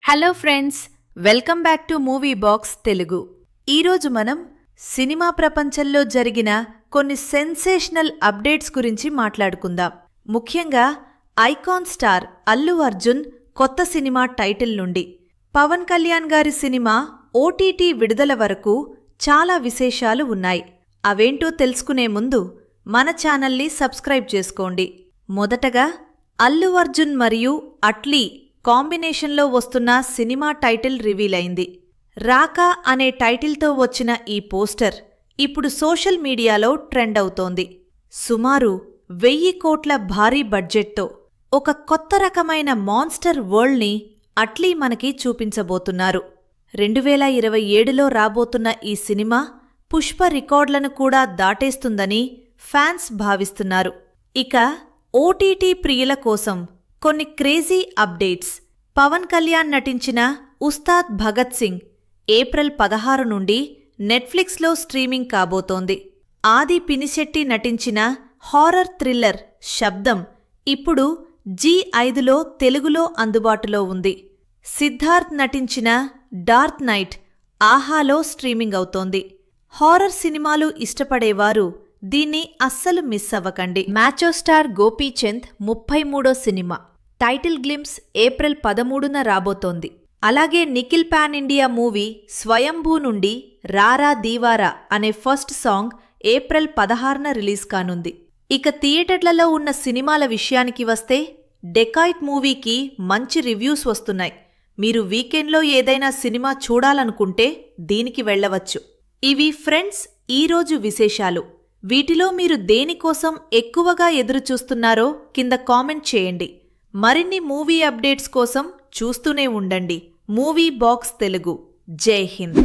Hello friends, welcome back to movie box Telugu. ఈరోజు మనం cinema ప్రపంచంలో జరిగిన కొన్ని సెన్సేషనల్ అప్డేట్స్ గురించి మాట్లాడుకుందాం. ముఖ్యంగా ఐకాన్ స్టార్ అల్లు అర్జున్ కొత్త సినిమా టైటిల్ నుండి పవన్ కళ్యాణ్ గారి సినిమా ఓటీటీ విడుదల వరకు చాలా విశేషాలు ఉన్నాయి. అవేంటో తెలుసుకునే ముందు మన ఛానల్ని సబ్స్క్రైబ్ చేసుకోండి. మొదటగా అల్లు అర్జున్ మరియు అట్లీ కాంబినేషన్లో వస్తున్న సినిమా టైటిల్ రివీల్ అయింది. రాకా అనే టైటిల్తో వచ్చిన ఈ పోస్టర్ ఇప్పుడు సోషల్ మీడియాలో ట్రెండ్ అవుతోంది. సుమారు 1000 కోట్ల భారీ బడ్జెట్తో ఒక కొత్త రకమైన మాన్స్టర్ వరల్డ్ని అట్లీ మనకి చూపించబోతున్నారు. 2027లో రాబోతున్న ఈ సినిమా పుష్ప రికార్డులను కూడా దాటేస్తుందని ఫ్యాన్స్ భావిస్తున్నారు. ఇక ఓటీటీ ప్రియుల కోసం కొన్ని క్రేజీ అప్డేట్స్. పవన్ కళ్యాణ్ నటించిన ఉస్తాద్ భగత్ సింగ్ ఏప్రిల్ 16 నుండి నెట్ఫ్లిక్స్లో స్ట్రీమింగ్ కాబోతోంది. ఆది పినిశెట్టి నటించిన హారర్ థ్రిల్లర్ శబ్దం ఇప్పుడు G5లో తెలుగులో అందుబాటులో ఉంది. సిద్ధార్థ్ నటించిన డార్క్ నైట్ ఆహాలో స్ట్రీమింగ్ అవుతోంది. హారర్ సినిమాలు ఇష్టపడేవారు దీన్ని అస్సలు మిస్ అవ్వకండి. మ్యాచో స్టార్ గోపీచంద్ 33వ సినిమా టైటిల్ గ్లింప్స్ ఏప్రిల్ 13న రాబోతోంది. అలాగే నిఖిల్ పాన్ ఇండియా మూవీ స్వయంభూ నుండి రారా దీవారా అనే ఫస్ట్ సాంగ్ ఏప్రిల్ 16న రిలీజ్ కానుంది. ఇక థియేటర్లలో ఉన్న సినిమాల విషయానికి వస్తే డెకాయిట్ మూవీకి మంచి రివ్యూస్ వస్తున్నాయి. మీరు వీకెండ్లో ఏదైనా సినిమా చూడాలనుకుంటే దీనికి వెళ్ళవచ్చు. ఇవి ఫ్రెండ్స్ ఈరోజు విశేషాలు. వీటిలో మీరు దేనికోసం ఎక్కువగా ఎదురుచూస్తున్నారో కింద కామెంట్ చేయండి. మరిన్ని మూవీ అప్డేట్స్ కోసం చూస్తూనే ఉండండి మూవీ బాక్స్ తెలుగు. జై హింద్.